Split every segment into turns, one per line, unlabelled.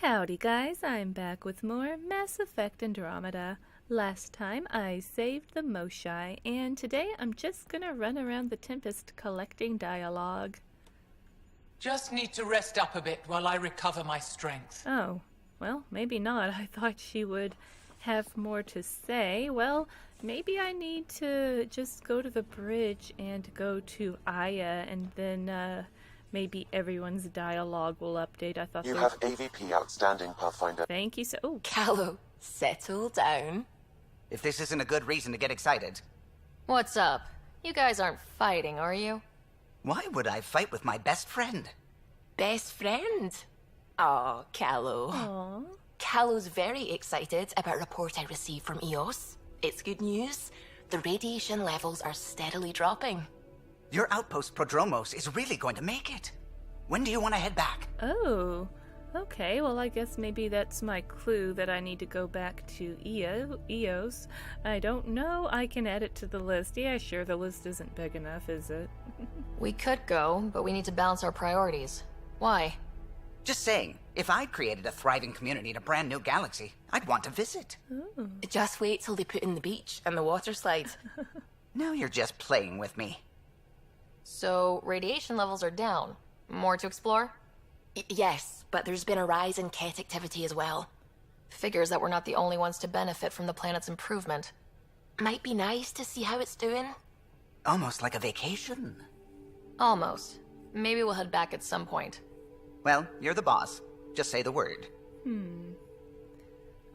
Howdy guys, I'm back with more Mass Effect Andromeda. Last time I saved the Moshae, and today I'm just gonna run around the Tempest collecting dialogue.
Just need to rest up a bit while I recover my strength.
Oh, well, maybe not. I thought she would have more to say. Well, maybe I need to just go to the bridge and go to Aya, and then, maybe everyone's dialogue will update. I thought
you have AVP outstanding, Pathfinder.
Thank you so. Oh,
Callow, settle down.
If this isn't a good reason to get excited.
What's up? You guys aren't fighting, are you?
Why would I fight with my best friend?
Best friend? Aw, Callow.
Aww.
Callow's very excited about a report I received from EOS. It's good news. The radiation levels are steadily dropping.
Your outpost Prodromos is really going to make it. When do you want to head back?
Oh, okay. Well, I guess maybe that's my clue that I need to go back to EOS. I don't know. I can add it to the list. Yeah, sure. The list isn't big enough, is it?
We could go, but we need to balance our priorities. Why?
Just saying, if I'd created a thriving community in a brand new galaxy, I'd want to visit.
Ooh.
Just wait till they put in the beach and the water slide.
Now you're just playing with me.
So, radiation levels are down. More to explore? Yes, but there's been a rise in Kett activity as well. Figures that we're not the only ones to benefit from the planet's improvement. Might be nice to see how it's doing.
Almost like a vacation.
Almost. Maybe we'll head back at some point.
Well, you're the boss. Just say the word.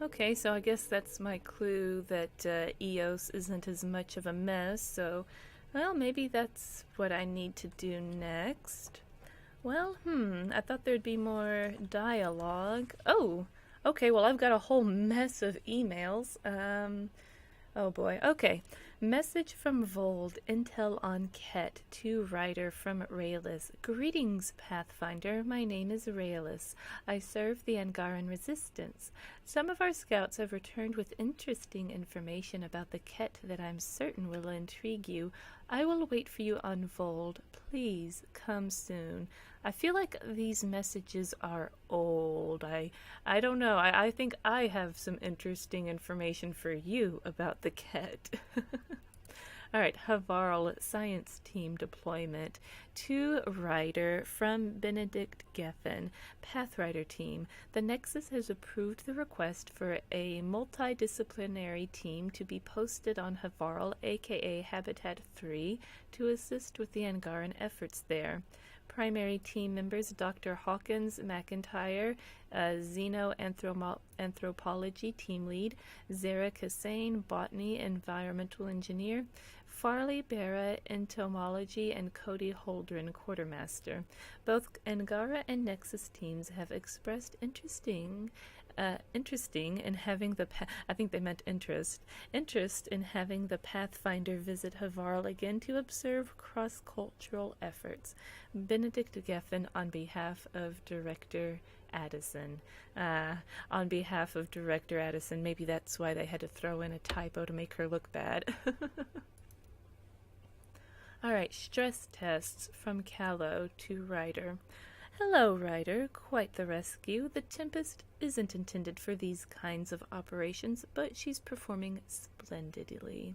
Okay, so I guess that's my clue that EOS isn't as much of a mess, so, well, maybe that's what I need to do next. Well, I thought there'd be more dialogue. Oh, okay, well, I've got a whole mess of emails. Oh boy, okay. Message from Vold, intel on Kett, to Ryder from Raelis. Greetings, Pathfinder. My name is Raelis. I serve the Angaran Resistance. Some of our scouts have returned with interesting information about the Kett that I'm certain will intrigue you. I will wait for you on Vold. Please come soon. I feel like these messages are old. I don't know. I think I have some interesting information for you about the Kett. Alright, Havarl Science Team Deployment. To Ryder from Benedict Geffen, Pathrider Team. The Nexus has approved the request for a multidisciplinary team to be posted on Havarl, aka Habitat 3, to assist with the Angaran efforts there. Primary team members Dr. Hawkins McIntyre, Xenoanthropology Team Lead, Zara Kassane, Botany Environmental Engineer, Farley Barra, Entomology, and Cody Holdren, Quartermaster. Both Angara and Nexus teams have expressed interesting in having interest in having the Pathfinder visit Havarl again to observe cross-cultural efforts. Benedict Geffen on behalf of Director Addison. Maybe that's why they had to throw in a typo to make her look bad. Alright, stress tests from Callow to Ryder. Hello, Ryder. Quite the rescue. The Tempest isn't intended for these kinds of operations, but she's performing splendidly.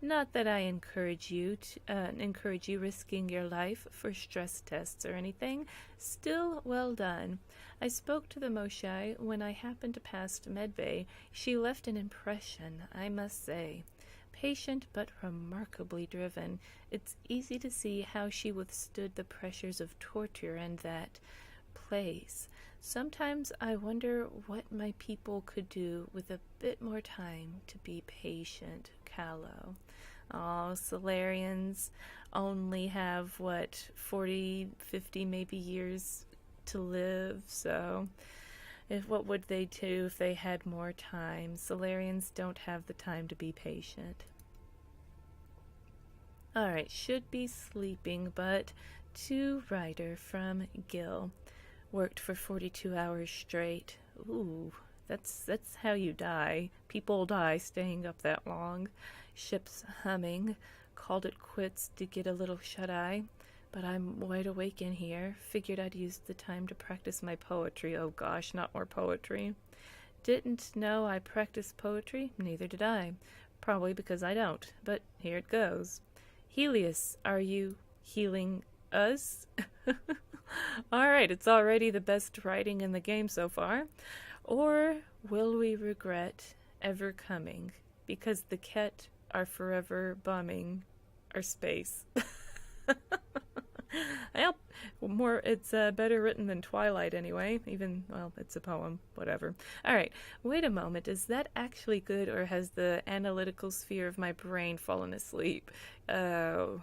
Not that I encourage you risking your life for stress tests or anything. Still, well done. I spoke to the Moshae when I happened to pass Medbay. She left an impression, I must say. Patient but remarkably driven. It's easy to see how she withstood the pressures of torture in that place. Sometimes I wonder what my people could do with a bit more time to be patient. Callow. Oh, Solarians only have, 40, 50 maybe years to live, so what would they do if they had more time? Solarians don't have the time to be patient. Alright, should be sleeping, but to Ryder from Gil. Worked for 42 hours straight. Ooh, that's how you die. People die staying up that long. Ship's humming. Called it quits to get a little shut-eye. but I'm wide awake in here. Figured I'd use the time to practice my poetry. Oh gosh, not more poetry. Didn't know I practiced poetry? Neither did I. Probably because I don't, but here it goes. Helios, are you healing us? Alright, it's already the best writing in the game so far. Or will we regret ever coming? Because the Kett are forever bombing our space. Well, it's better written than Twilight anyway. Even, well, it's a poem, whatever. Alright, wait a moment. Is that actually good, or has the analytical sphere of my brain fallen asleep? Oh,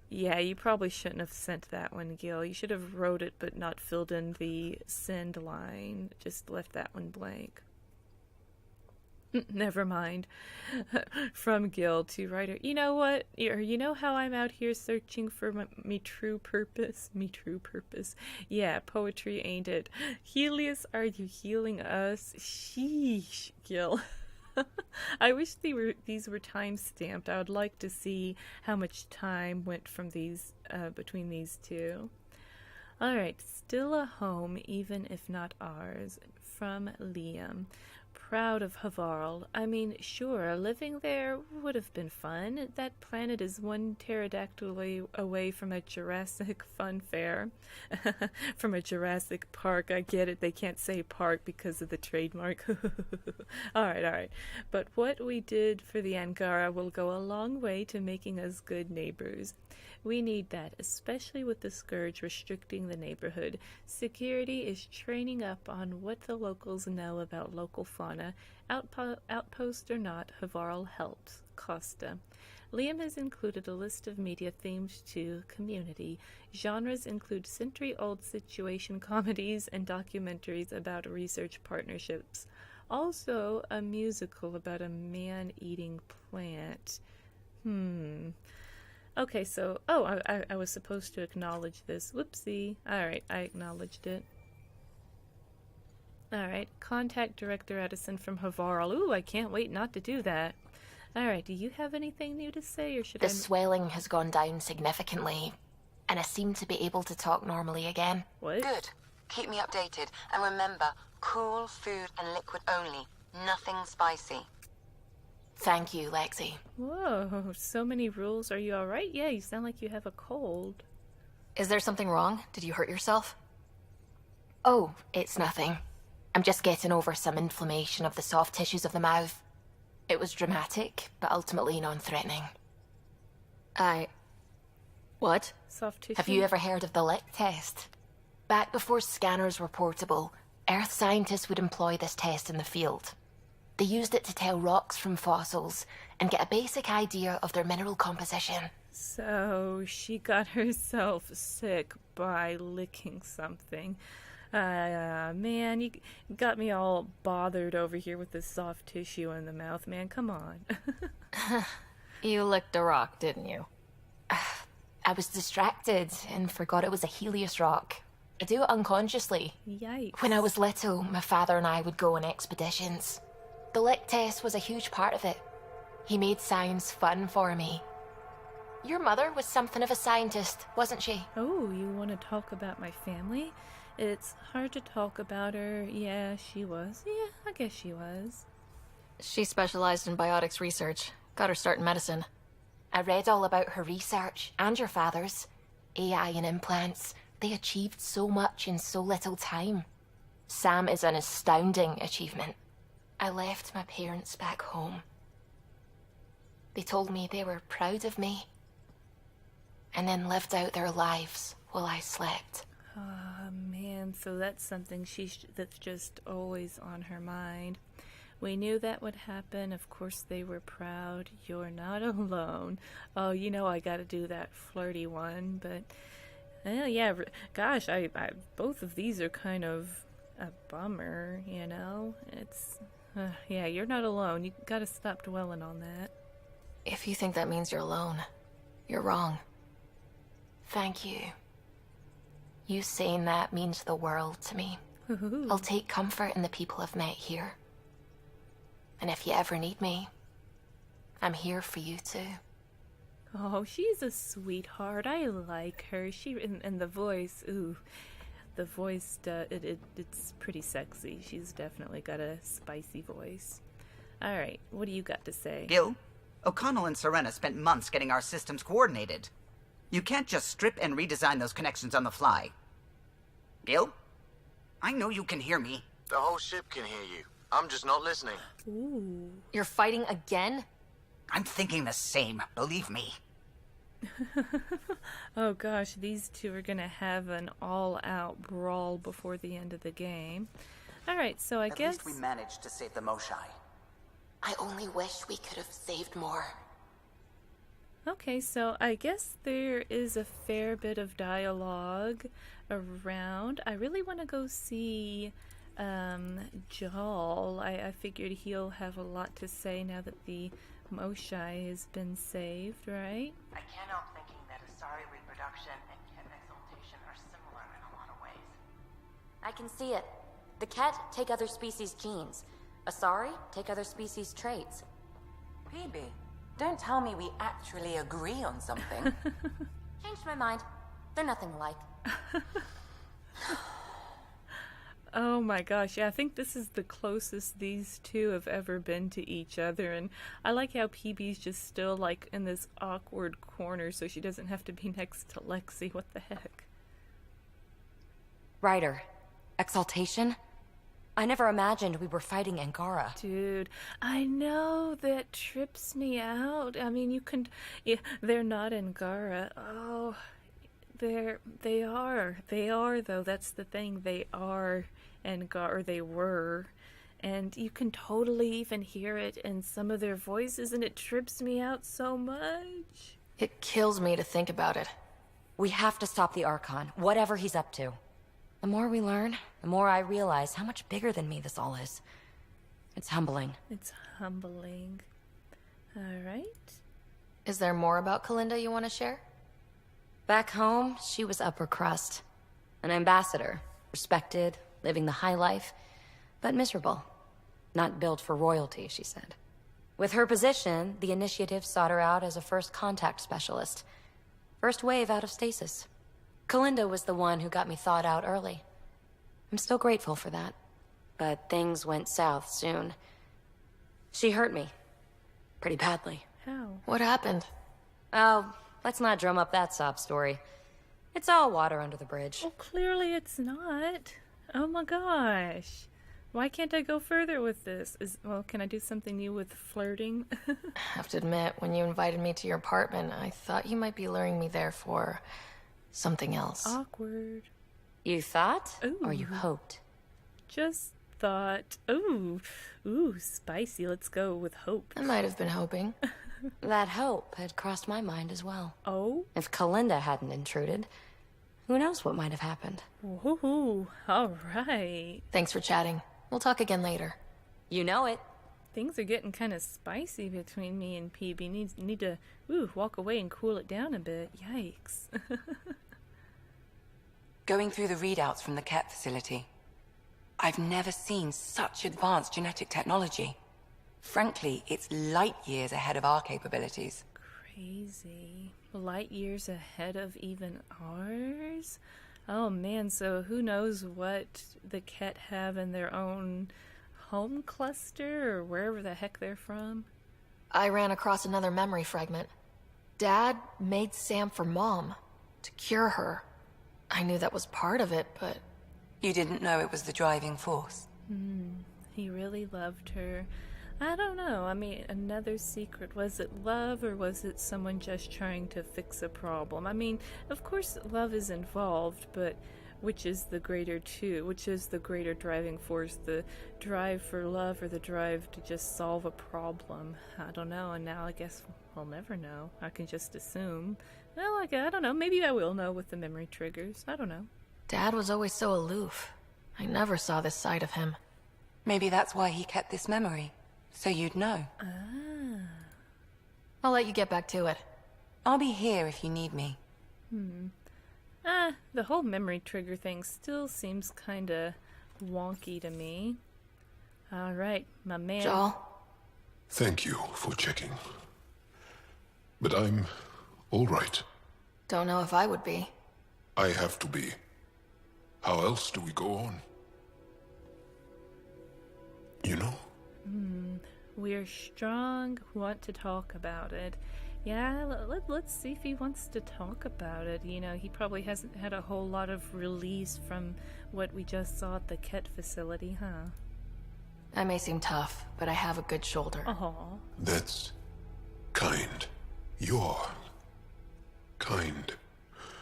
yeah, you probably shouldn't have sent that one, Gil. You should have wrote it but not filled in the send line. Just left that one blank. Never mind. From Gil to Ryder. You know what? You know how I'm out here searching for me true purpose? Me true purpose. Yeah, poetry ain't it. Helios, are you healing us? Sheesh, Gil. I wish these were time stamped. I would like to see how much time went from these between these two. Alright, still a home, even if not ours. From Liam. Proud of Havarl. I mean, sure, living there would have been fun. That planet is one pterodactyl away from a Jurassic fun fair. From a Jurassic Park. I get it, they can't say park because of the trademark. Alright. But what we did for the Angara will go a long way to making us good neighbors. We need that, especially with the Scourge restricting the neighborhood. Security is training up on what the locals know about local fauna. Outpost or not, Havarl helps. Costa. Liam has included a list of media themed to community. Genres include century-old situation comedies and documentaries about research partnerships. Also, a musical about a man-eating plant. Okay, so, I was supposed to acknowledge this. Whoopsie. Alright, I acknowledged it. Alright, contact Director Edison from Havarl. Ooh, I can't wait not to do that. Alright, do you have anything new to say, or should
The swelling has gone down significantly, and I seem to be able to talk normally again.
What?
Good. Keep me updated. And remember, cool food and liquid only. Nothing spicy.
Thank you, Lexi.
Whoa, so many rules. Are you alright? Yeah, you sound like you have a cold.
Is there something wrong? Did you hurt yourself? Oh, it's nothing. I'm just getting over some inflammation of the soft tissues of the mouth. It was dramatic, but ultimately non-threatening. What?
Soft tissue?
Have you ever heard of the Lick test? Back before scanners were portable, Earth scientists would employ this test in the field. They used it to tell rocks from fossils and get a basic idea of their mineral composition.
So, she got herself sick by licking something. Man, you got me all bothered over here with this soft tissue in the mouth, man. Come on.
You licked a rock, didn't you? I was distracted and forgot it was a Helios rock. I do it unconsciously.
Yikes.
When I was little, my father and I would go on expeditions. The Lick test was a huge part of it. He made science fun for me. Your mother was something of a scientist, wasn't she?
Oh, you want to talk about my family? It's hard to talk about her. Yeah, she was. Yeah, I guess she was.
She specialized in biotics research. Got her start in medicine. I read all about her research, and your father's. AI and implants. They achieved so much in so little time. Sam is an astounding achievement. I left my parents back home. They told me they were proud of me, and then lived out their lives while I slept.
Oh, man, so that's something that's just always on her mind. We knew that would happen. Of course they were proud. You're not alone. Oh, you know I gotta do that flirty one, but... Well, yeah, gosh, I both of these are kind of a bummer, you know? It's... yeah, you're not alone. You gotta stop dwelling on that.
If you think that means you're alone, you're wrong. Thank you. You saying that means the world to me. I'll take comfort in the people I've met here. And if you ever need me, I'm here for you too.
Oh, she's a sweetheart. I like her. And the voice, ooh, the voice, it's pretty sexy. She's definitely got a spicy voice. All right, what do you got to say?
Gil, O'Connell and Serena spent months getting our systems coordinated. You can't just strip and redesign those connections on the fly. Gil? I know you can hear me.
The whole ship can hear you. I'm just not listening.
Ooh.
You're fighting again?
I'm thinking the same, believe me.
Oh gosh, these two are gonna have an all-out brawl before the end of the game. Alright, so I guess...
At least we managed to save the Moshae.
I only wish we could have saved more.
Okay, so I guess there is a fair bit of dialogue around. I really want to go see Jaal. I figured he'll have a lot to say now that the Moshae has been saved, right?
I can't help thinking that Asari reproduction and Kett exaltation are similar in a lot of ways.
I can see it. The Kett take other species' genes. Asari take other species' traits.
PB, don't tell me we actually agree on something.
Changed my mind. They're nothing alike.
Oh my gosh, yeah, I think this is the closest these two have ever been to each other, and I like how PB's just still, like, in this awkward corner so she doesn't have to be next to Lexi. What the heck?
Ryder. Exaltation? I never imagined we were fighting Angara.
Dude, I know, that trips me out. I mean, yeah, they're not Angara. Oh, they are though, that's the thing, they are Angara, or they were, and you can totally even hear it in some of their voices, and it trips me out so much.
It kills me to think about it.
We have to stop the Archon, whatever he's up to. The more we learn, the more I realize how much bigger than me this all is. It's humbling.
It's humbling. Alright.
Is there more about Kalinda you want to share?
Back home, she was upper crust. An ambassador. Respected, living the high life, but miserable. Not built for royalty, she said. With her position, the initiative sought her out as a first contact specialist. First wave out of stasis. Kalinda was the one who got me thawed out early. I'm still grateful for that. But things went south soon. She hurt me. Pretty badly.
How?
What happened?
Oh, let's not drum up that sob story. It's all water under the bridge.
Well, clearly it's not. Oh my gosh. Why can't I go further with this? Well, can I do something new with flirting?
I have to admit, when you invited me to your apartment, I thought you might be luring me there for something else.
Awkward.
You thought?
Ooh.
Or you hoped?
Just thought. Ooh, spicy. Let's go with hope.
I might have been hoping.
That hope had crossed my mind as well.
Oh?
If Kalinda hadn't intruded, who knows what might have happened.
Woohoo. All right.
Thanks for chatting. We'll talk again later.
You know it.
Things are getting kind of spicy between me and PB. Need to walk away and cool it down a bit. Yikes.
Going through the readouts from the Kett facility, I've never seen such advanced genetic technology. Frankly, it's light years ahead of our capabilities.
Crazy. Light years ahead of even ours? Oh man, so who knows what the Kett have in their own home cluster or wherever the heck they're from?
I ran across another memory fragment. Dad made Sam for Mom, to cure her. I knew that was part of it, but...
You didn't know it was the driving force?
He really loved her. I don't know. I mean, another secret. Was it love, or was it someone just trying to fix a problem? I mean, of course love is involved, but which is the greater two? Which is the greater driving force? The drive for love or the drive to just solve a problem? I don't know, and now I guess I'll never know. I can just assume. Well, I don't know. Maybe I will know with the memory triggers. I don't know.
Dad was always so aloof. I never saw this side of him.
Maybe that's why he kept this memory. So you'd know.
I'll let you get back to it.
I'll be here if you need me.
The whole memory trigger thing still seems kinda wonky to me. Alright, my man.
Jaal?
Thank you for checking. But I'm All right.
Don't know if I would be.
I have to be. How else do we go on? You know?
We're strong, want to talk about it. Yeah, let's see if he wants to talk about it. You know, he probably hasn't had a whole lot of release from what we just saw at the Kett facility, huh?
I may seem tough, but I have a good shoulder.
Aw.
That's kind. You're kind.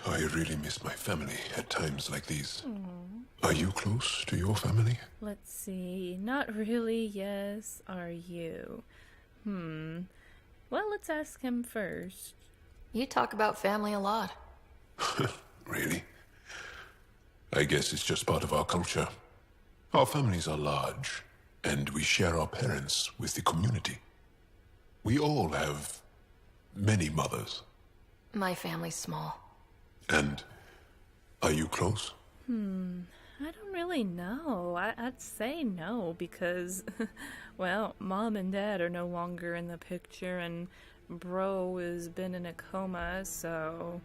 I really miss my family at times like these. Are you close to your family?
Let's see. Not really, yes. Are you? Well, let's ask him first.
You talk about family a lot.
Really? I guess it's just part of our culture. Our families are large, and we share our parents with the community. We all have many mothers.
My family's small.
And are you close?
I don't really know. I'd say no because, well, Mom and Dad are no longer in the picture and Bro has been in a coma, so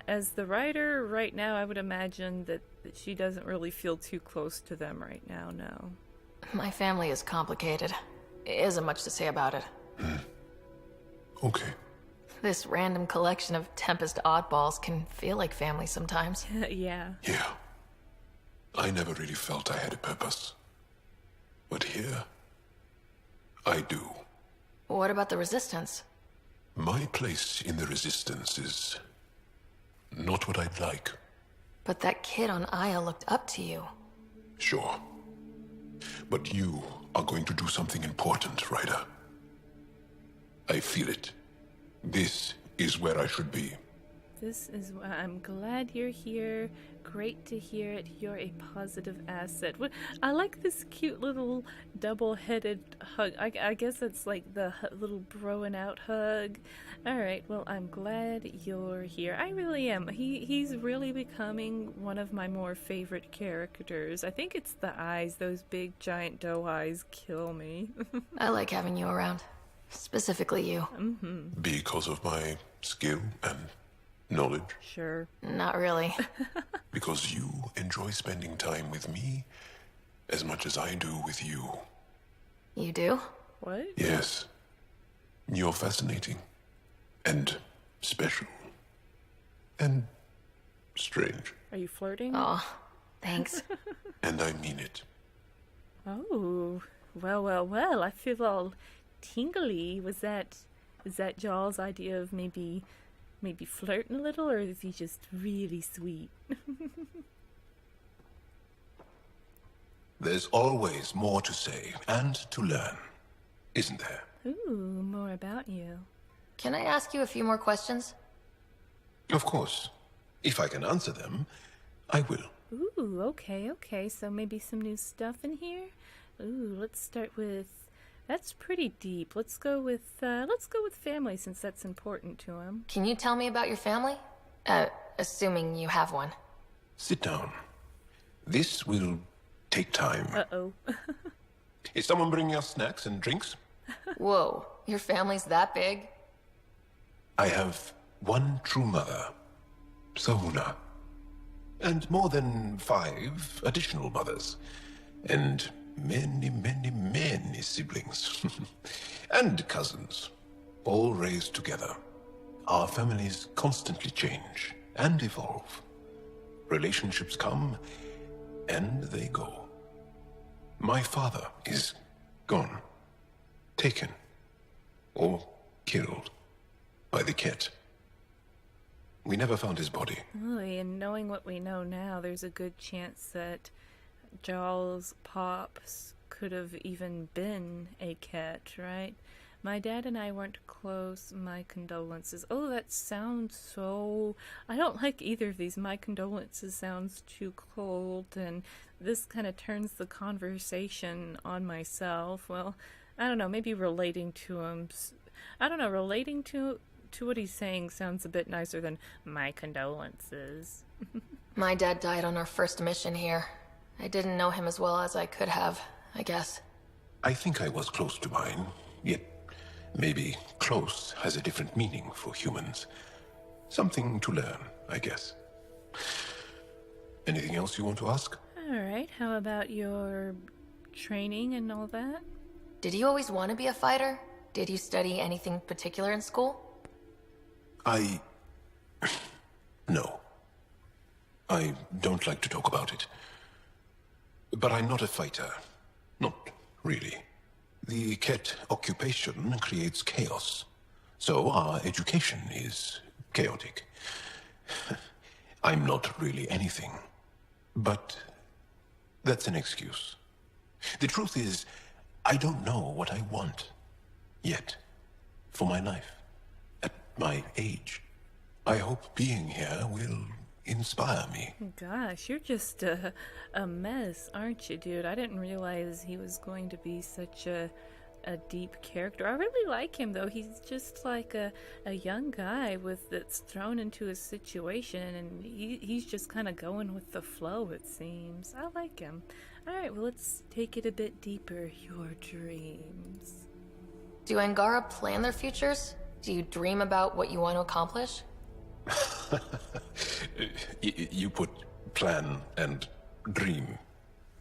as the writer right now, I would imagine that she doesn't really feel too close to them right now, no.
My family is complicated. Isn't much to say about it.
Okay.
This random collection of Tempest oddballs can feel like family sometimes.
Yeah.
Yeah. I never really felt I had a purpose. But here, I do.
What about the Resistance?
My place in the Resistance is not what I'd like.
But that kid on Aya looked up to you.
Sure. But you are going to do something important, Ryder. I feel it. This is where I should be.
I'm glad you're here. Great to hear it. You're a positive asset. I like this cute little double-headed hug. I guess it's like the little broing out hug. All right, well, I'm glad you're here. I really am. He's really becoming one of my more favorite characters. I think it's the eyes. Those big, giant doe eyes kill me.
I like having you around. Specifically you.
Because of my skill and knowledge?
Sure.
Not really.
Because you enjoy spending time with me as much as I do with you.
You do?
What?
Yes. You're fascinating. And special. And strange.
Are you flirting?
Oh, thanks.
And I mean it.
Oh, well, I feel all tingly. Is that Jaal's idea of maybe flirting a little, or is he just really sweet?
There's always more to say and to learn, isn't there?
Ooh, more about you.
Can I ask you a few more questions?
Of course. If I can answer them, I will.
Ooh, okay. So maybe some new stuff in here? Ooh, let's start with... That's pretty deep. Let's go with family, since that's important to him.
Can you tell me about your family? Assuming you have one.
Sit down. This will take time.
Uh-oh.
Is someone bringing us snacks and drinks?
Whoa, your family's that big?
I have one true mother, Sahuna, and more than 5 additional mothers, and many siblings, and cousins, all raised together. Our families constantly change and evolve. Relationships come and they go. My father is gone, taken, or killed by the Kett. We never found his body.
Really, and knowing what we know now, there's a good chance that Jaal's pops could have even been a Kett, right? My dad and I weren't close. My condolences. Oh, that sounds so... I don't like either of these. My condolences sounds too cold, and this kind of turns the conversation on myself. Well, I don't know, maybe relating to him... I don't know, relating to what he's saying sounds a bit nicer than my condolences.
My dad died on our first mission here. I didn't know him as well as I could have, I guess.
I think I was close to mine, yet maybe close has a different meaning for humans. Something to learn, I guess. Anything else you want to ask?
Alright, how about your training and all that?
Did you always want to be a fighter? Did you study anything particular in school?
No. I don't like to talk about it. But I'm not a fighter. Not really. The Kett occupation creates chaos. So our education is chaotic. I'm not really anything. But that's an excuse. The truth is, I don't know what I want. Yet. For my life. At my age. I hope being here will inspire me.
Gosh, you're just a mess, aren't you, dude? I didn't realize he was going to be such a deep character. I really like him, though. He's just like a young guy that's thrown into a situation, and he's just kind of going with the flow, it seems. I like him. Alright, well, let's take it a bit deeper. Your dreams.
Do Angara plan their futures? Do you dream about what you want to accomplish?
You put plan and dream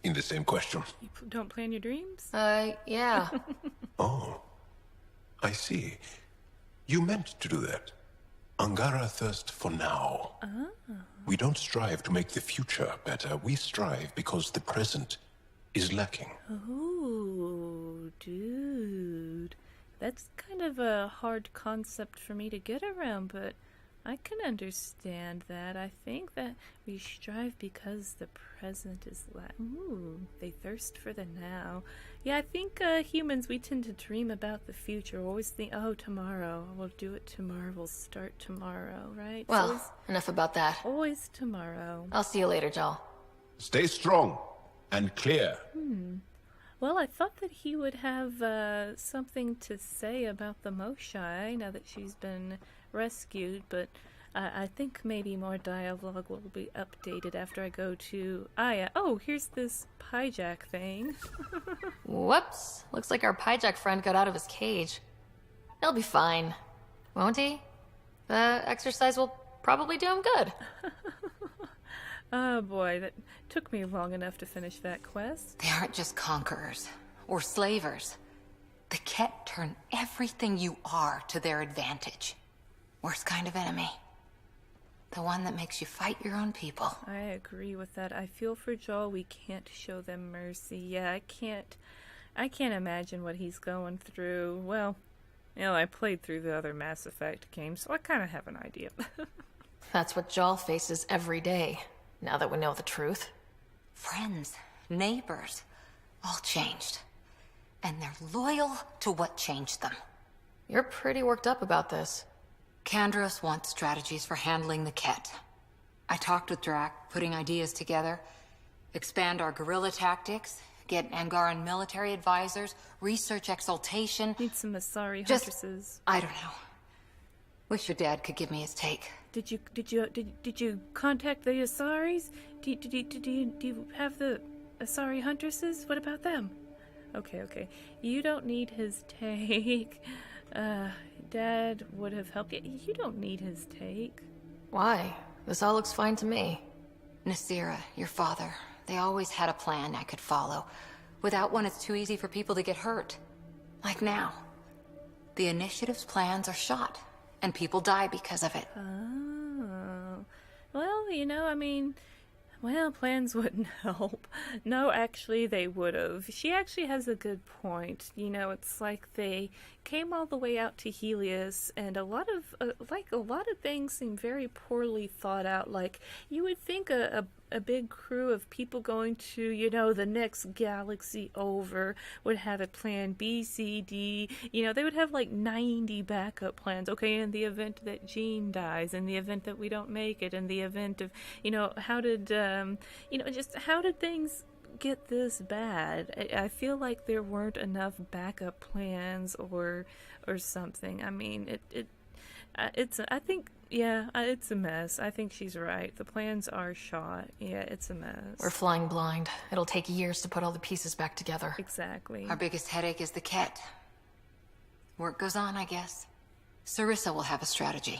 in the same question.
You don't plan your dreams?
Yeah.
Oh, I see. You meant to do that. Angara thirst for now.
Oh.
We don't strive to make the future better. We strive because the present is lacking.
Oh, dude. That's kind of a hard concept for me to get around, but I can understand that. I think that we strive because the present is ooh, they thirst for the now. Yeah, I think humans, we tend to dream about the future. We always think, oh, tomorrow. We'll do it tomorrow. We'll start tomorrow, right?
Well, enough about that.
Always tomorrow.
I'll see you later, Jaal.
Stay strong and clear.
Well, I thought that he would have something to say about the Moshae now that she's been rescued, but I think maybe more dialogue will be updated after I go to Aya. Oh, here's this Pyjack thing.
Whoops. Looks like our Pyjack friend got out of his cage. He'll be fine, won't he? The exercise will probably do him good.
Oh boy, that took me long enough to finish that quest.
They aren't just conquerors or slavers. The Kett turn everything you are to their advantage. Worst kind of enemy. The one that makes you fight your own people.
I agree with that. I feel for Jaal. We can't show them mercy. Yeah, I can't imagine what he's going through. Well, I played through the other Mass Effect games, so I kind of have an idea.
That's what Jaal faces every day, now that we know the truth.
Friends, neighbors, all changed. And they're loyal to what changed them.
You're pretty worked up about this.
Kandros wants strategies for handling the Kett. I talked with Drac, putting ideas together. Expand our guerrilla tactics, get Angaran military advisors, research exaltation.
Need some Asari huntresses.
I don't know. Wish your dad could give me his take.
Did you contact the Asaris? Do you have the Asari huntresses? What about them? Okay. You don't need his take. Dad would have helped you. You don't need his take.
Why? This all looks fine to me.
Nasira, your father, they always had a plan I could follow. Without one, it's too easy for people to get hurt. Like now. The Initiative's plans are shot, and people die because of it.
Oh. Well, plans wouldn't help. No, actually, they would have. She actually has a good point. It's like they came all the way out to Helios, and a lot of things seem very poorly thought out. Like, you would think a big crew of people going to, the next galaxy over would have a plan B, C, D. They would have like 90 backup plans. Okay, in the event that Jean dies, in the event that we don't make it, in the event of, how did things get this bad? I feel like there weren't enough backup plans or something. I mean, it's a mess. I think she's right. The plans are shot. Yeah, it's a mess.
We're flying blind. It'll take years to put all the pieces back together.
Exactly.
Our biggest headache is the Kett. Work goes on, I guess. Sarissa will have a strategy.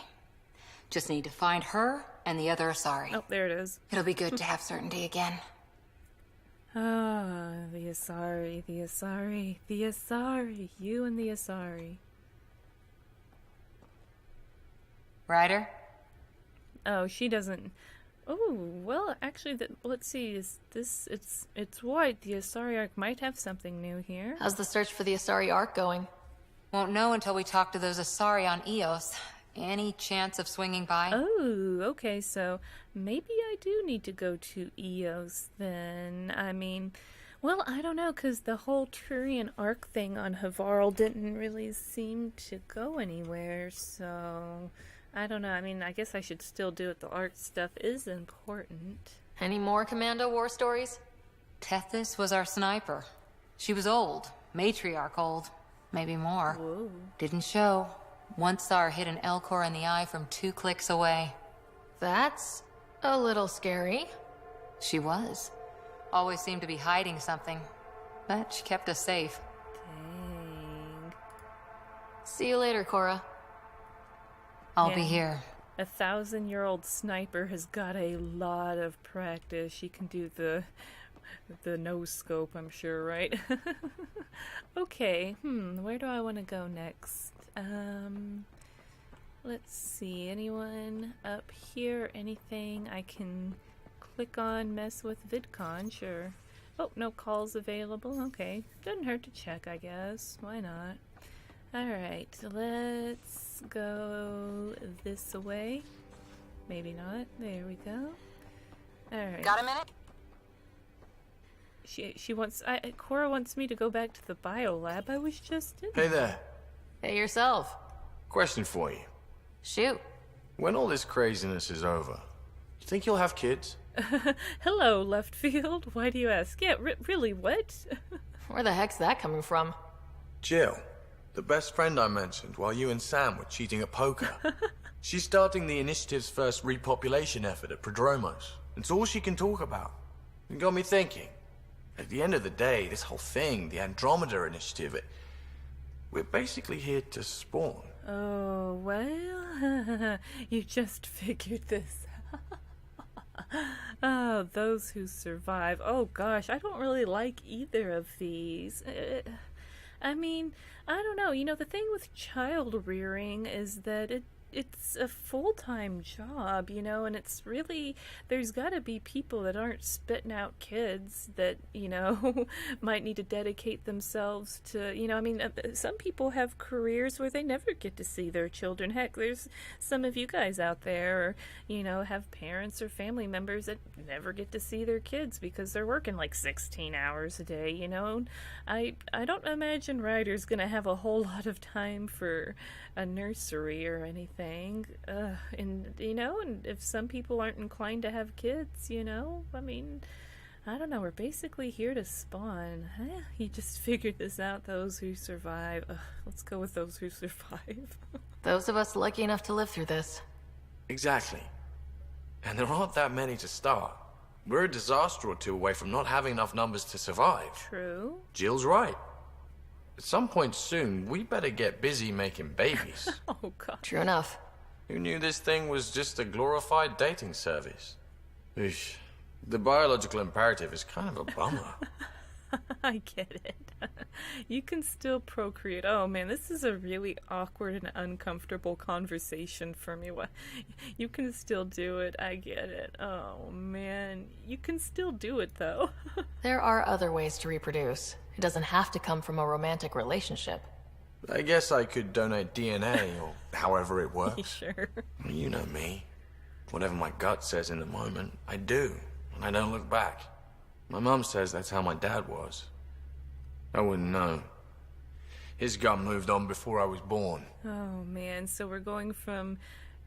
Just need to find her and the other Asari.
Oh, there it is.
It'll be good to have certainty again.
Ah, the Asari, the Asari, the Asari. You and the Asari.
Ryder?
Oh, she doesn't. Oh, well, actually, let's see. Is this? It's white. The Asari Arc might have something new here.
How's the search for the Asari Ark going?
Won't know until we talk to those Asari on Eos. Any chance of swinging by?
Oh, okay, so maybe I do need to go to Eos then. I mean, well, I don't know, because the whole Turian Arc thing on Havarl didn't really seem to go anywhere, so I don't know. I mean, I guess I should still do it. The Arc stuff is important.
Any more Commando war stories?
Tethys was our sniper. She was old. Matriarch old. Maybe more.
Whoa.
Didn't show. Once saw her hit an Elcor in the eye from 2 clicks away.
That's a little scary.
She was. Always seemed to be hiding something. But she kept us safe.
Dang.
See you later, Cora.
I'll be here.
A 1,000-year-old sniper has got a lot of practice. She can do the no scope, I'm sure, right? Okay, where do I want to go next? Let's see, anyone up here, anything I can click on, mess with VidCon, sure. Oh, no calls available, okay. Doesn't hurt to check, I guess, why not? Alright, let's go this way. Maybe not, there we go. Alright.
Got a minute?
She wants, Cora wants me to go back to the biolab. I was just in.
Hey there.
Hey yourself.
Question for you.
Shoot.
When all this craziness is over, you think you'll have kids?
Hello, left field. Why do you ask? Yeah, really, what?
Where the heck's that coming from?
Jill, the best friend I mentioned while you and Sam were cheating at poker. She's starting the initiative's first repopulation effort at Prodromos. It's all she can talk about. It got me thinking. At the end of the day, this whole thing, the Andromeda initiative, we're basically here to spawn.
Oh, well, you just figured this out. Oh, those who survive. Oh, gosh, I don't really like either of these. I mean, I don't know. You know, the thing with child rearing is that it's a full-time job, you know, and it's really, there's gotta be people that aren't spitting out kids that, you know, might need to dedicate themselves to, you know, I mean, some people have careers where they never get to see their children. Heck, there's some of you guys out there, or, you know, have parents or family members that never get to see their kids because they're working like 16 hours a day, you know. I don't imagine Ryder's gonna have a whole lot of time for a nursery or anything, and you know, and if some people aren't inclined to have kids, you know, I mean, I don't know, we're basically here to spawn. He just figured this out, those who survive. Let's go with those who survive.
Those of us lucky enough to live through this.
Exactly. And there aren't that many to start. We're a disaster or two away from not having enough numbers to survive.
True.
Jill's right. At some point soon, we better get busy making babies.
Oh, God.
True enough.
Who knew this thing was just a glorified dating service? Eesh. The biological imperative is kind of a bummer.
I get it. You can still procreate. Oh man, this is a really awkward and uncomfortable conversation for me. You can still do it. I get it. Oh man, you can still do it though.
There are other ways to reproduce. It doesn't have to come from a romantic relationship.
I guess I could donate DNA or however it works.
Sure.
You know me. Whatever my gut says in the moment, I do, and I don't look back. My mum says that's how my dad was. I wouldn't know. His gut moved on before I was born.
Oh man, so we're going from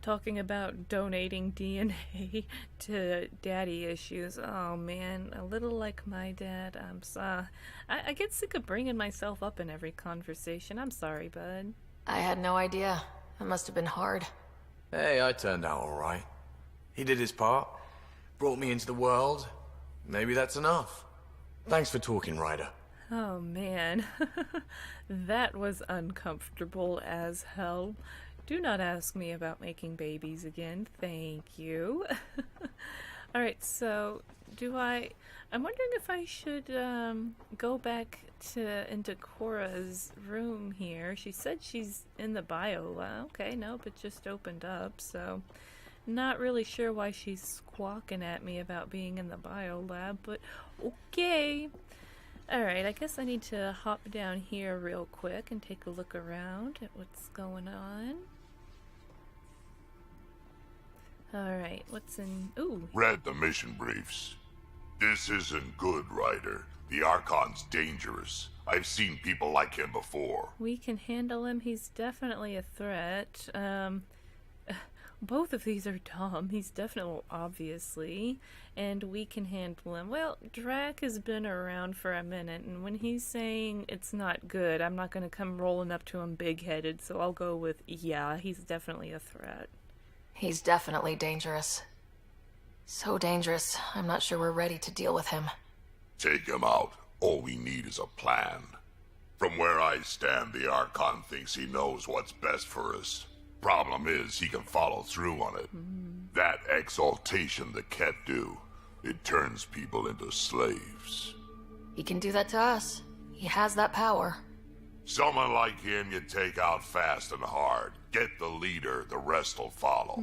talking about donating DNA to daddy issues. Oh man, a little like my dad. I'm sorry. I get sick of bringing myself up in every conversation. I'm sorry, bud.
I had no idea. It must have been hard.
Hey, I turned out all right. He did his part. Brought me into the world. Maybe that's enough. Thanks for talking, Ryder.
Oh man, that was uncomfortable as hell. Do not ask me about making babies again. Thank you. Alright, so I'm wondering if I should go back into Cora's room here. She said she's in the bio lab. Okay, nope, it just opened up, so not really sure why she's squawking at me about being in the bio lab, but okay. Alright, I guess I need to hop down here real quick and take a look around at what's going on. Alright, what's in... Ooh.
Read the mission briefs. This isn't good, Ryder. The Archon's dangerous. I've seen people like him before.
We can handle him. He's definitely a threat. Both of these are dumb. He's definitely, obviously, and we can handle him. Well, Drac has been around for a minute, and when he's saying it's not good, I'm not going to come rolling up to him big-headed, so I'll go with, yeah, he's definitely a threat.
He's definitely dangerous. So dangerous, I'm not sure we're ready to deal with him.
Take him out. All we need is a plan. From where I stand, the Archon thinks he knows what's best for us. Problem is, he can follow through on it. That exaltation the Kett do, it turns people into slaves.
He can do that to us. He has that power.
Someone like him you take out fast and hard. Get the leader, the rest will follow.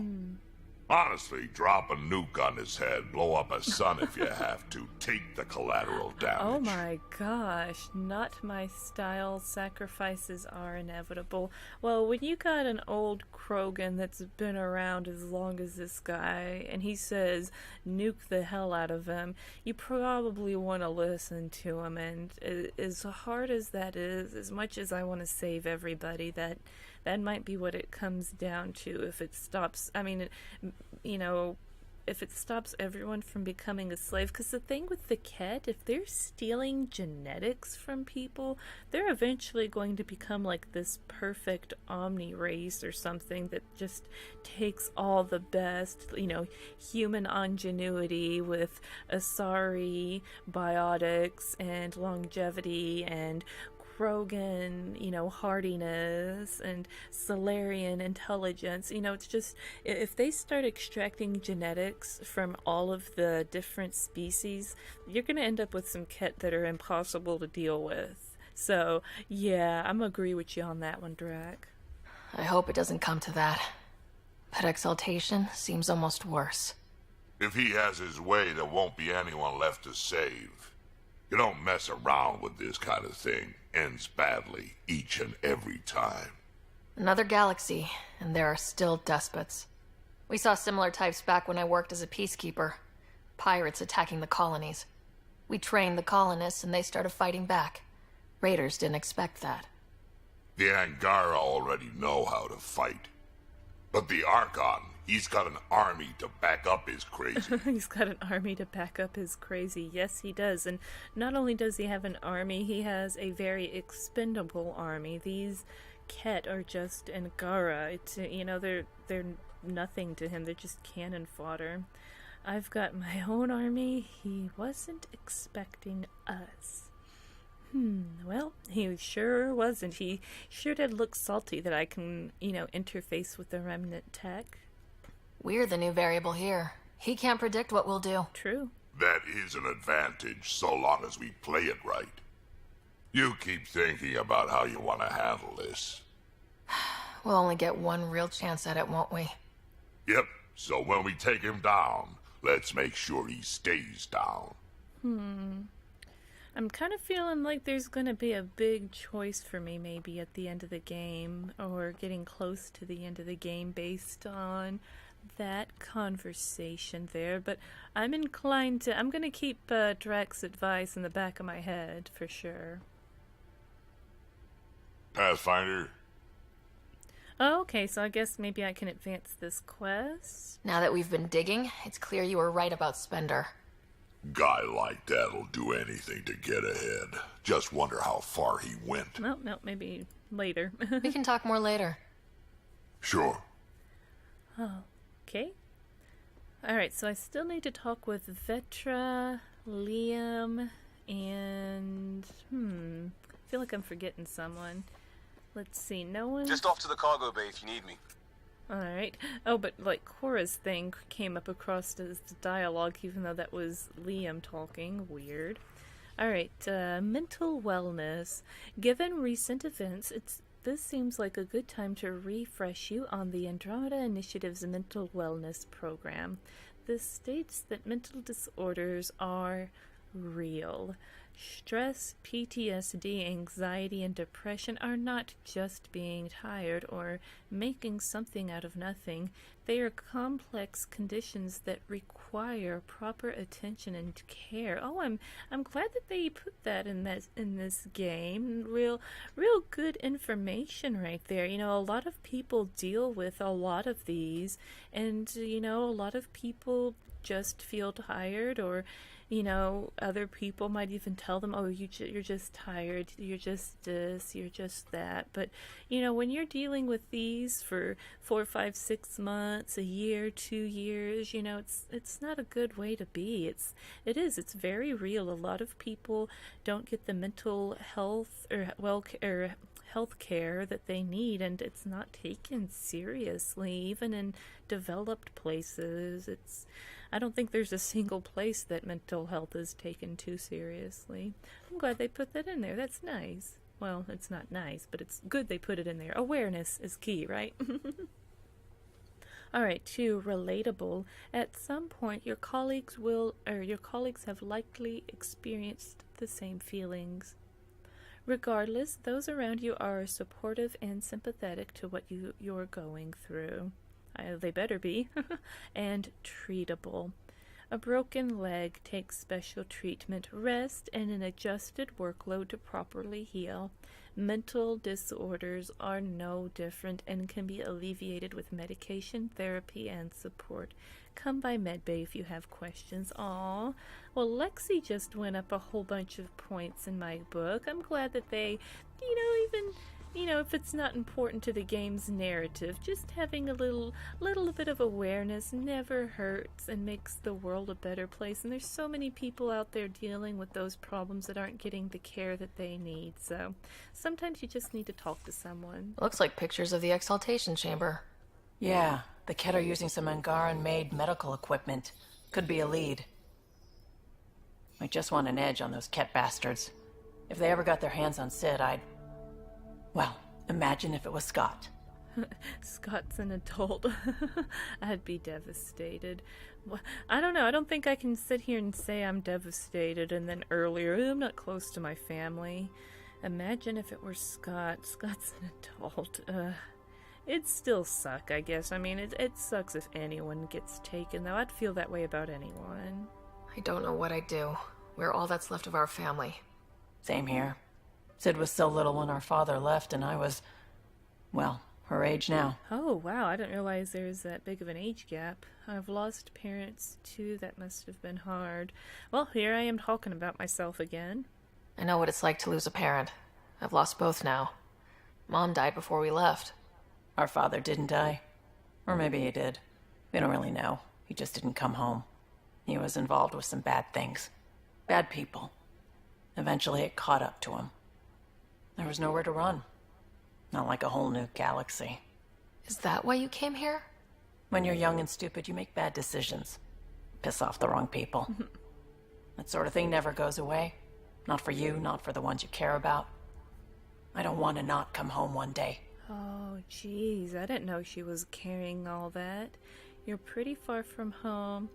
Honestly, drop a nuke on his head, blow up a sun if you have to. Take the collateral damage.
Oh my gosh, not my style. Sacrifices are inevitable. Well, when you got an old Krogan that's been around as long as this guy, and he says nuke the hell out of him, you probably want to listen to him. And as hard as that is, as much as I want to save everybody, that might be what it comes down to. If it stops, if it stops everyone from becoming a slave. Because the thing with the Kett, if they're stealing genetics from people, they're eventually going to become like this perfect omni race or something that just takes all the best, human ingenuity with Asari biotics and longevity and Krogan, hardiness and Solarian intelligence. It's just, if they start extracting genetics from all of the different species, you're going to end up with some Kett that are impossible to deal with. So, yeah, I'm agree with you on that one, Drac.
I hope it doesn't come to that. But exaltation seems almost worse.
If he has his way, there won't be anyone left to save. You don't mess around with this kind of thing. Ends badly each and every time.
Another galaxy, and there are still despots. We saw similar types back when I worked as a peacekeeper. Pirates attacking the colonies. We trained the colonists and they started fighting back. Raiders didn't expect that.
The Angara already know how to fight. But the Archon, he's got an army to back up his crazy.
He's got an army to back up his crazy. Yes, he does. And not only does he have an army, he has a very expendable army. These Kett are just Angara. They're nothing to him. They're just cannon fodder. I've got my own army. He wasn't expecting us. Well, he sure wasn't. He sure did look salty that I can, interface with the remnant tech.
We're the new variable here. He can't predict what we'll do.
True.
That is an advantage, so long as we play it right. You keep thinking about how you want to handle this.
We'll only get one real chance at it, won't we?
Yep, so when we take him down, let's make sure he stays down.
I'm kind of feeling like there's going to be a big choice for me maybe at the end of the game, or getting close to the end of the game based on that conversation there, but I'm inclined to... I'm going to keep Drac's advice in the back of my head, for sure.
Pathfinder?
Oh, okay, so I guess maybe I can advance this quest.
Now that we've been digging, it's clear you were right about Spender.
Guy like that'll do anything to get ahead. Just wonder how far he went.
No, maybe later.
We can talk more later.
Sure.
Oh, okay. Alright, so I still need to talk with Vetra, Liam, and... I feel like I'm forgetting someone. Let's see, no one...
Just off to the cargo bay if you need me.
Alright. Oh, but, like, Cora's thing came up across as the dialogue, even though that was Liam talking. Weird. Alright, mental wellness. Given recent events, this seems like a good time to refresh you on the Andromeda Initiative's mental wellness program. This states that mental disorders are real. Stress, PTSD, anxiety, and depression are not just being tired or making something out of nothing. They are complex conditions that require proper attention and care. Oh, I'm glad that they put that in this game. Real good information right there. You know, a lot of people deal with a lot of these, and you know, a lot of people just feel tired, or you know, other people might even tell them, oh, you're just tired, you're just this, you're just that. But, you know, when you're dealing with these for 4, 5, 6 months, a year, 2 years, you know, it's not a good way to be. It's very real. A lot of people don't get the mental health or health care that they need, and it's not taken seriously, even in developed places. I don't think there's a single place that mental health is taken too seriously. I'm glad they put that in there. That's nice. Well, it's not nice, but it's good they put it in there. Awareness is key, right? Alright, 2, relatable. At some point, your colleagues have likely experienced the same feelings. Regardless, those around you are supportive and sympathetic to what you're going through. They better be. And treatable. A broken leg takes special treatment, rest, and an adjusted workload to properly heal. Mental disorders are no different and can be alleviated with medication, therapy, and support. Come by Medbay if you have questions. Aw. Well, Lexi just went up a whole bunch of points in my book. I'm glad that they, if it's not important to the game's narrative, just having a little bit of awareness never hurts and makes the world a better place. And there's so many people out there dealing with those problems that aren't getting the care that they need. So sometimes you just need to talk to someone.
Looks like pictures of the exaltation chamber.
Yeah, the Kett are using some Angaran-made medical equipment. Could be a lead. I just want an edge on those Kett bastards. If they ever got their hands on Sid, well, imagine if it was Scott.
Scott's an adult. I'd be devastated. I don't know. I don't think I can sit here and say I'm devastated and then earlier, I'm not close to my family. Imagine if it were Scott. Scott's an adult. It'd still suck, I guess. I mean, it sucks if anyone gets taken, though. I'd feel that way about anyone.
I don't know what I'd do. We're all that's left of our family.
Same here. Sid was so little when our father left, and I was, well, her age now.
Oh, wow, I didn't realize there was that big of an age gap. I've lost parents, too. That must have been hard. Well, here I am talking about myself again.
I know what it's like to lose a parent. I've lost both now. Mom died before we left.
Our father didn't die. Or maybe he did. We don't really know. He just didn't come home. He was involved with some bad things. Bad people. Eventually it caught up to him. There was nowhere to run. Not like a whole new galaxy.
Is that why you came here?
When you're young and stupid, you make bad decisions. Piss off the wrong people. That sort of thing never goes away. Not for you, not for the ones you care about. I don't want to not come home one day.
Oh, jeez, I didn't know she was carrying all that. You're pretty far from home.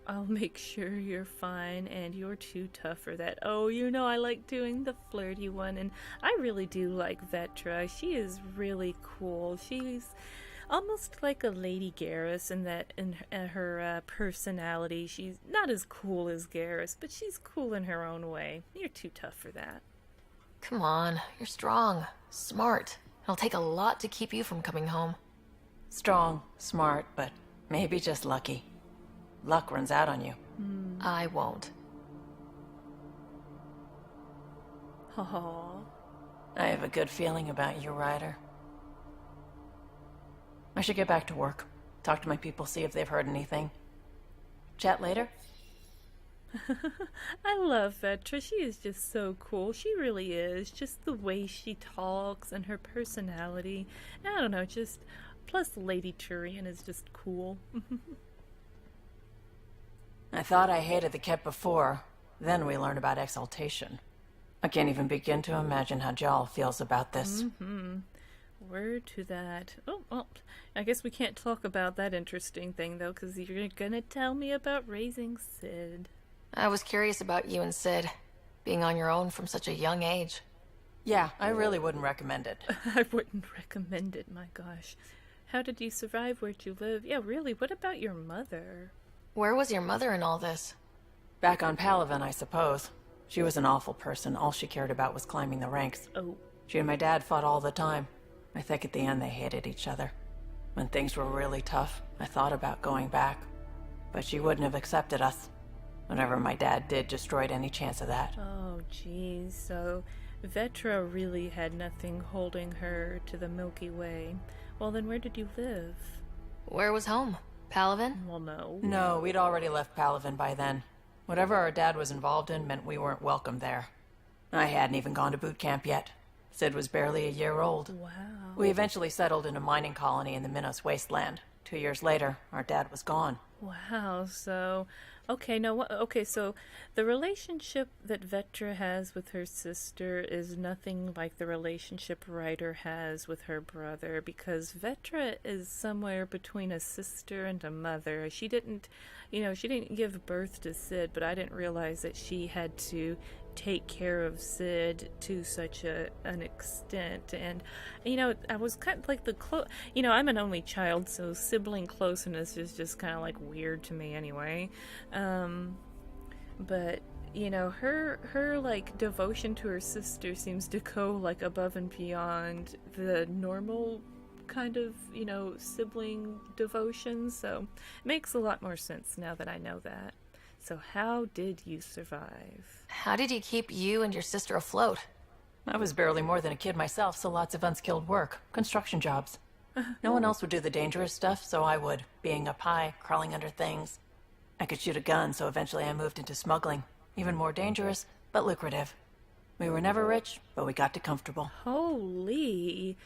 I'll make sure you're fine, and you're too tough for that. Oh, I like doing the flirty one, and I really do like Vetra. She is really cool. She's almost like a Lady Garrus in her personality. She's not as cool as Garrus, but she's cool in her own way. You're too tough for that.
Come on, you're strong, smart. It'll take a lot to keep you from coming home.
Strong, smart, but maybe just lucky. Luck runs out on you.
I won't.
Oh.
I have a good feeling about you, Ryder. I should get back to work. Talk to my people, see if they've heard anything. Chat later?
I love Vetra. She is just so cool. She really is. Just the way she talks and her personality. I don't know, just... Plus, Lady Turian is just cool.
I thought I hated the Kett before. Then we learned about exaltation. I can't even begin to imagine how Jaal feels about this.
Word to that. Oh, well, I guess we can't talk about that interesting thing, though, because you're gonna tell me about raising Sid.
I was curious about you and Sid, being on your own from such a young age.
Yeah, I really wouldn't recommend it.
I wouldn't recommend it, my gosh. How did you survive? Where'd you live? Yeah, really, what about your mother?
Where was your mother in all this?
Back on Palaven, I suppose. She was an awful person. All she cared about was climbing the ranks.
Oh.
She and my dad fought all the time. I think at the end they hated each other. When things were really tough, I thought about going back. But she wouldn't have accepted us. Whatever my dad did destroyed any chance of that.
Oh, geez. So Vetra really had nothing holding her to the Milky Way. Well, then where did you live?
Where was home? Palaven?
Well, no.
No, we'd already left Palaven by then. Whatever our dad was involved in meant we weren't welcome there. I hadn't even gone to boot camp yet. Sid was barely a year old.
Wow.
We eventually settled in a mining colony in the Minos wasteland. 2 years later, our dad was gone.
Wow, so... Okay, so the relationship that Vetra has with her sister is nothing like the relationship Ryder has with her brother, because Vetra is somewhere between a sister and a mother. She didn't give birth to Sid, but I didn't realize that she had to take care of Sid to such an extent. And I was kind of like I'm an only child, so sibling closeness is just kind of like weird to me anyway. But her like devotion to her sister seems to go like above and beyond the normal kind of sibling devotion, so it makes a lot more sense now that I know that. So how did you survive?
How did you keep you and your sister afloat?
I was barely more than a kid myself, so lots of unskilled work. Construction jobs. No one else would do the dangerous stuff, so I would. Being up high, crawling under things. I could shoot a gun, so eventually I moved into smuggling. Even more dangerous, but lucrative. We were never rich, but we got to comfortable.
Holy...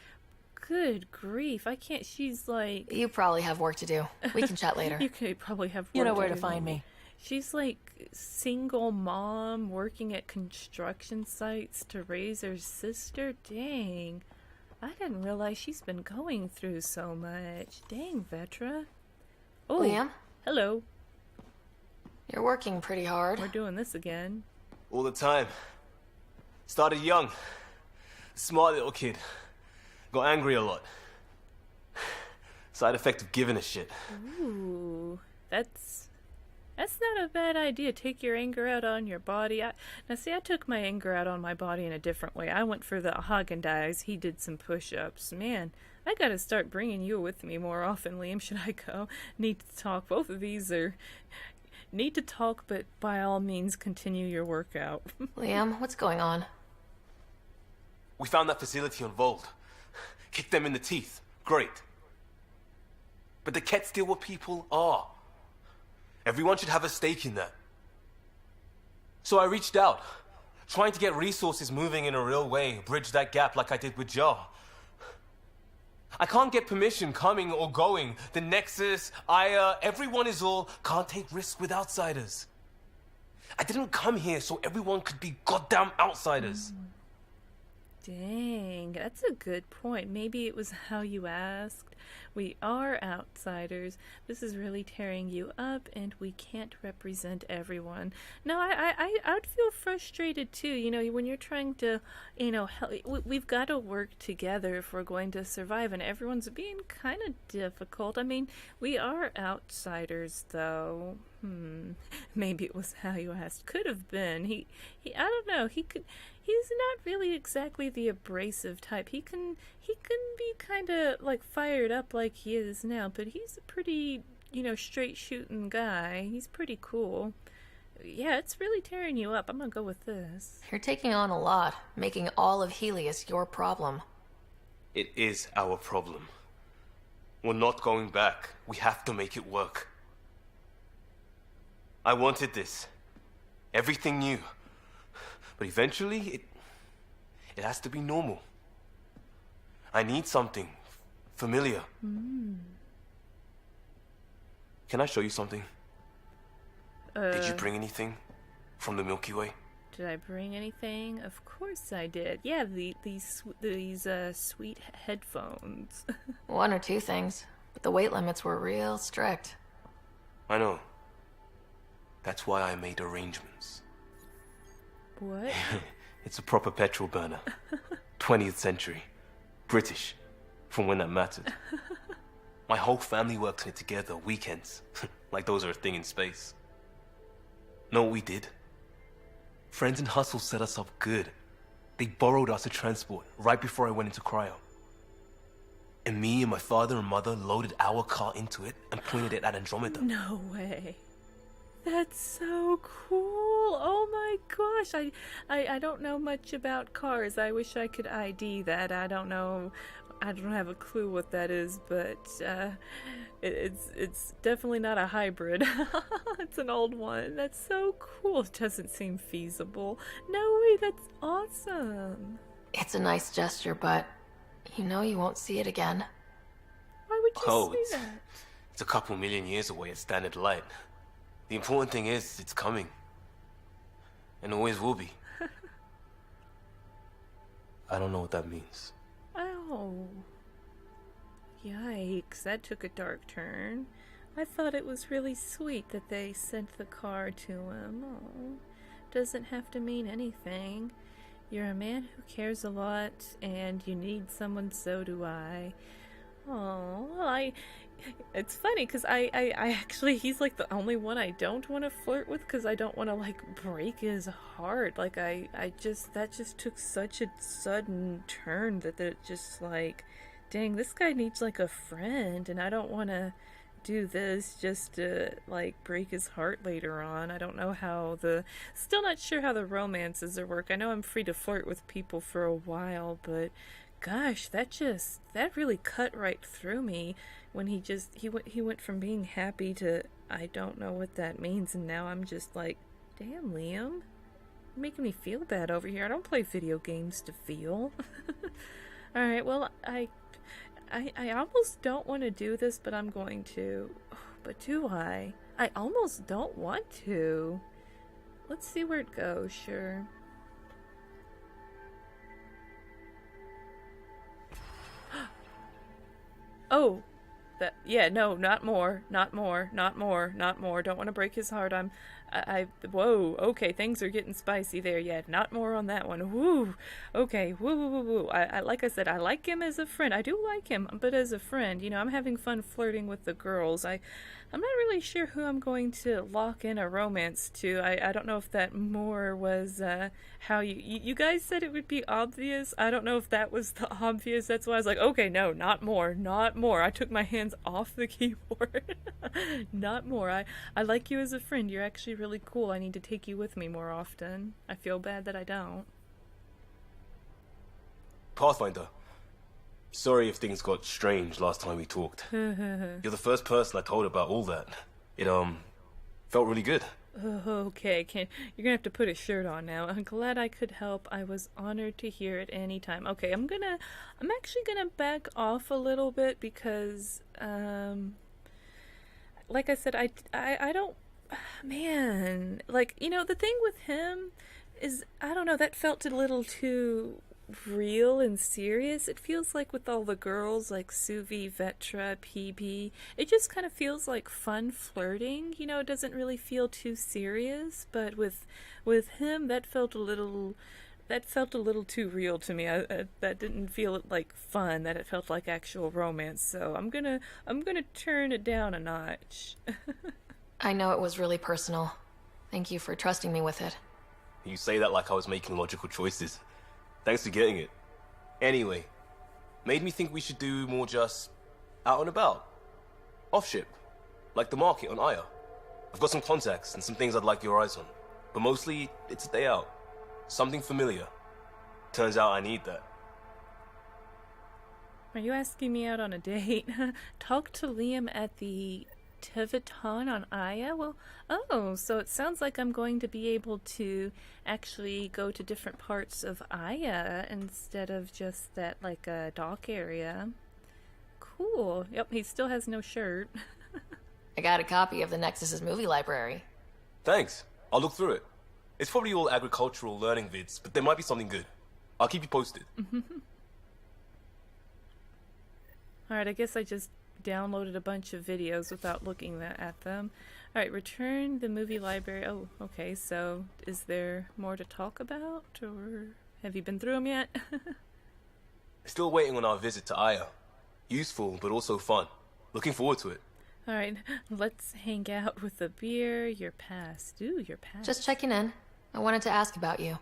Good grief, I can't... She's like...
You probably have work to do. We can chat later.
You could probably have work
You know
to
where
do.
to find me.
She's like single mom working at construction sites to raise her sister. Dang. I didn't realize she's been going through so much. Dang, Vetra. Oh,
Liam?
Hello.
You're working pretty hard.
We're doing this again.
All the time. Started young. Smart little kid. Got angry a lot. Side effect of giving a shit.
Ooh, that's not a bad idea. Take your anger out on your body. I took my anger out on my body in a different way. I went for the Haagen-Dazs. He did some push-ups. Man, I gotta start bringing you with me more often, Liam. Should I go? Need to talk. Both of these are... Need to talk, but by all means, continue your workout.
Liam, what's going on?
We found that facility on Vold. Kicked them in the teeth. Great. But the Kett still what people are. Everyone should have a stake in that. So I reached out, trying to get resources moving in a real way, bridge that gap like I did with Jaal. I can't get permission coming or going. The Nexus, Aya, everyone is all, can't take risks with outsiders. I didn't come here so everyone could be goddamn outsiders.
Dang, that's a good point. Maybe it was how you asked. We are outsiders. This is really tearing you up, and we can't represent everyone. No, I'd feel frustrated too. When you're trying to, help, we've got to work together if we're going to survive, and everyone's being kind of difficult. I mean, we are outsiders, though. Maybe it was how you asked. Could have been. He I don't know. He's not really exactly the abrasive type. He can be kind of like fired up like he is now, but he's a pretty, straight shooting guy. He's pretty cool. Yeah, it's really tearing you up. I'm gonna go with this.
You're taking on a lot, making all of Helios your problem.
It is our problem. We're not going back. We have to make it work. I wanted this. Everything new. But eventually, it has to be normal. I need something familiar. Can I show you something? Did you bring anything from the Milky Way?
Did I bring anything? Of course I did. Yeah, these sweet headphones.
One or two things, but the weight limits were real strict.
I know. That's why I made arrangements.
What?
It's a proper petrol burner. 20th century. British. From when that mattered. My whole family worked on it together, weekends. Like those are a thing in space. Know what we did? Friends in Hustle set us up good. They borrowed us a transport right before I went into cryo. And me and my father and mother loaded our car into it and pointed it at Andromeda.
No way. That's so cool. Oh my gosh. I don't know much about cars. I wish I could ID that. I don't know. I don't have a clue what that is, but it's definitely not a hybrid. It's an old one. That's so cool. It doesn't seem feasible. No way, that's awesome.
It's a nice gesture, but you know you won't see it again.
Why would you say that?
It's a couple million years away at standard light. The important thing is, it's coming. And always will be. I don't know what that means.
Oh. Yikes, that took a dark turn. I thought it was really sweet that they sent the car to him. Oh, doesn't have to mean anything. You're a man who cares a lot, and you need someone, so do I. Oh, well, it's funny, because I actually, he's like the only one I don't want to flirt with, because I don't want to, like, break his heart. Like, that just took such a sudden turn that it just, like, dang, this guy needs, like, a friend, and I don't want to do this just to, like, break his heart later on. I don't know how still not sure how the romances work. I know I'm free to flirt with people for a while, but gosh, that really cut right through me when he went from being happy to I don't know what that means, and now I'm just like, damn, Liam, you're making me feel bad over here. I don't play video games to feel. Alright, well, I almost don't want to do this, but I'm going to. But do I? I almost don't want to. Let's see where it goes, sure. Oh, no, not more. Don't want to break his heart. Whoa, okay, things are getting spicy there. Yeah, not more on that one. Woo, okay, woo. Like I said, I like him as a friend. I do like him, but as a friend, I'm having fun flirting with the girls. I'm not really sure who I'm going to lock in a romance to. I don't know if that more was, how you guys said it would be obvious. I don't know if that was the obvious. That's why I was like, okay, no, not more. I took my hands off the keyboard. Not more. I like you as a friend. You're actually really cool. I need to take you with me more often. I feel bad that I don't.
Pathfinder. Sorry if things got strange last time we talked. You're the first person I told about all that. It, felt really good.
Okay, you're gonna have to put a shirt on now. I'm glad I could help. I was honored to hear it any time. Okay, I'm actually gonna back off a little bit because, like I said, I don't, man, like, the thing with him is, I don't know, that felt a little too real and serious. It feels like with all the girls like Suvi, Vetra, PB, it just kind of feels like fun flirting. It doesn't really feel too serious, but with him that felt a little too real to me. That didn't feel like fun, that it felt like actual romance. So I'm gonna turn it down a notch.
I know it was really personal. Thank you for trusting me with it.
You say that like I was making logical choices. Thanks for getting it. Anyway, made me think we should do more just out and about. Off ship. Like the market on Aya. I've got some contacts and some things I'd like your eyes on. But mostly, it's a day out. Something familiar. Turns out I need that.
Are you asking me out on a date? Talk to Liam at the Tevaton on Aya? Well, oh, so it sounds like I'm going to be able to actually go to different parts of Aya instead of just that, like, dock area. Cool. Yep, he still has no shirt.
I got a copy of the Nexus's movie library.
Thanks. I'll look through it. It's probably all agricultural learning vids, but there might be something good. I'll keep you posted.
Alright, I guess I just downloaded a bunch of videos without looking at them. Alright, return the movie library. Oh, okay, so is there more to talk about? Or have you been through them yet?
Still waiting on our visit to Aya. Useful, but also fun. Looking forward to it.
Alright, let's hang out with a beer. Your past. Ooh, your past.
Just checking in. I wanted to ask about you.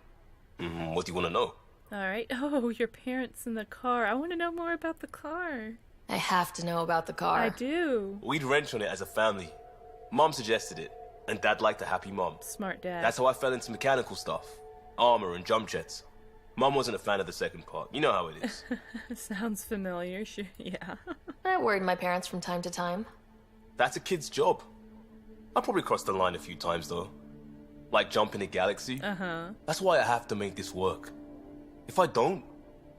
What do you want to know?
Alright. Oh, your parents in the car. I want to know more about the car.
I have to know about the car.
I do.
We'd wrench on it as a family. Mom suggested it, and Dad liked a happy mom.
Smart dad.
That's how I fell into mechanical stuff. Armor and jump jets. Mom wasn't a fan of the second part. You know how it is.
Sounds familiar. Sure, yeah.
I worried my parents from time to time.
That's a kid's job. I probably crossed the line a few times, though. Like jumping a galaxy. That's why I have to make this work. If I don't,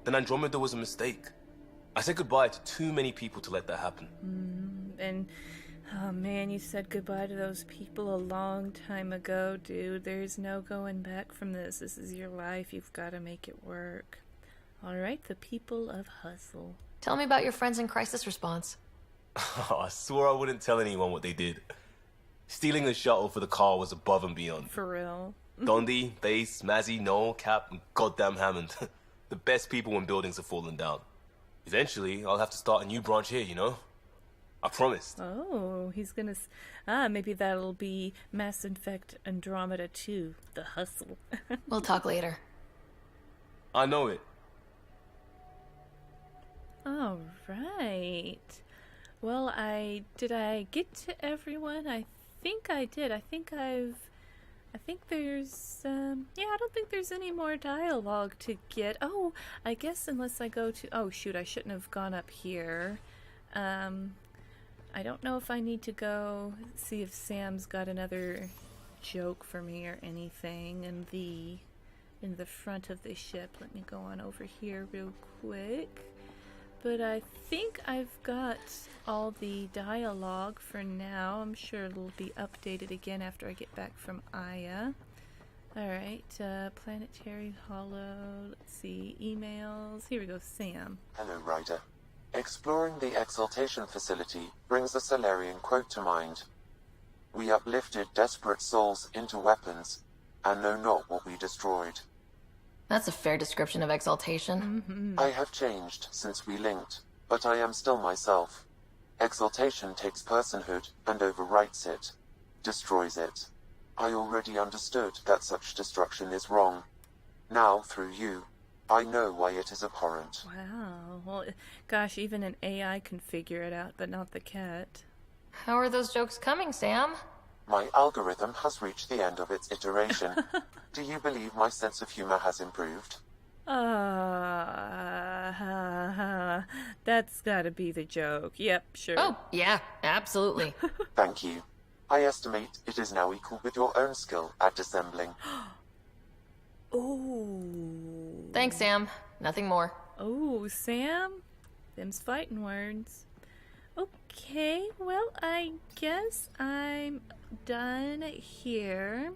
then Andromeda was a mistake. I said goodbye to too many people to let that happen.
And, oh man, you said goodbye to those people a long time ago, dude. There's no going back from this. This is your life. You've got to make it work. Alright, the people of Hustle.
Tell me about your friends in crisis response.
I swore I wouldn't tell anyone what they did. Stealing the shuttle for the car was above and beyond.
For real.
Dondi, Base, Mazzy, Noel, Cap, and goddamn Hammond. The best people when buildings have fallen down. Eventually, I'll have to start a new branch here, you know? I promised.
Oh, he's gonna... maybe that'll be Mass Effect Andromeda 2, The Hustle.
We'll talk later.
I know it.
All right. Well, did I get to everyone? I think I did. I think there's, I don't think there's any more dialogue to get. Oh, I guess unless I go to, oh shoot, I shouldn't have gone up here. I don't know if I need to go see if Sam's got another joke for me or anything in the front of the ship. Let me go on over here real quick. But I think I've got all the dialogue for now. I'm sure it'll be updated again after I get back from Aya. Alright, Planetary Hollow, let's see, emails. Here we go, Sam.
Hello, Ryder. Exploring the Exaltation Facility brings a Solarian quote to mind. We uplifted desperate souls into weapons, and know not what we destroyed.
That's a fair description of exaltation.
I have changed since we linked, but I am still myself. Exaltation takes personhood and overwrites it, destroys it. I already understood that such destruction is wrong. Now, through you, I know why it is abhorrent.
Wow. Well, gosh, even an AI can figure it out, but not the cat.
How are those jokes coming, Sam?
My algorithm has reached the end of its iteration. Do you believe my sense of humor has improved?
That's gotta be the joke. Yep, sure.
Oh, yeah, absolutely.
Thank you. I estimate it is now equal with your own skill at dissembling.
Oh.
Thanks, Sam. Nothing more.
Oh, Sam? Them's fighting words. Okay, well, I guess I'm done here.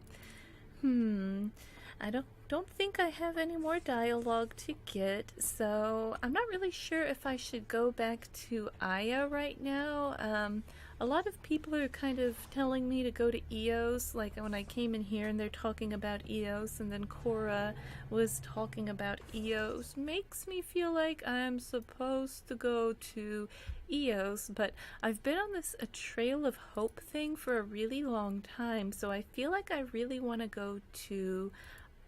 I don't think I have any more dialogue to get, so I'm not really sure if I should go back to Aya right now. A lot of people are kind of telling me to go to EOS, like when I came in here and they're talking about EOS, and then Cora was talking about EOS. Makes me feel like I'm supposed to go to EOS, but I've been on this a Trail of Hope thing for a really long time, so I feel like I really want to go to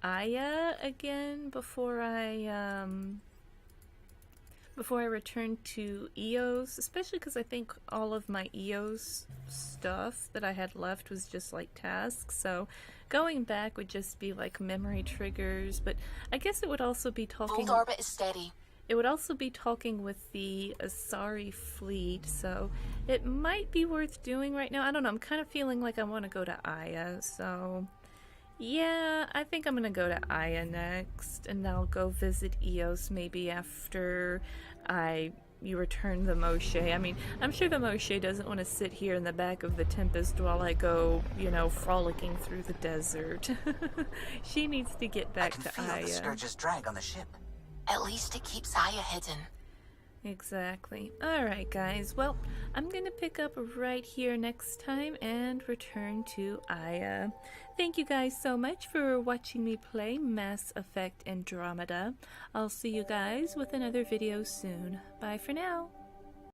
Aya again before I return to EOS, especially because I think all of my EOS stuff that I had left was just like tasks, so going back would just be like memory triggers, but I guess it would also be talking...
Old orbit is steady.
it would also be talking with the Asari fleet, so it might be worth doing right now. I don't know, I'm kind of feeling like I want to go to Aya, so yeah, I think I'm gonna go to Aya next, and I'll go visit Eos maybe after you return the Moshae. I mean, I'm sure the Moshae doesn't want to sit here in the back of the Tempest while I go, you know, frolicking through the desert. She needs to get back to Aya.
I can feel the Scourge's drag on the ship.
At least it keeps Aya hidden.
Exactly. Alright guys, well, I'm gonna pick up right here next time and return to Aya. Thank you guys so much for watching me play Mass Effect Andromeda. I'll see you guys with another video soon. Bye for now.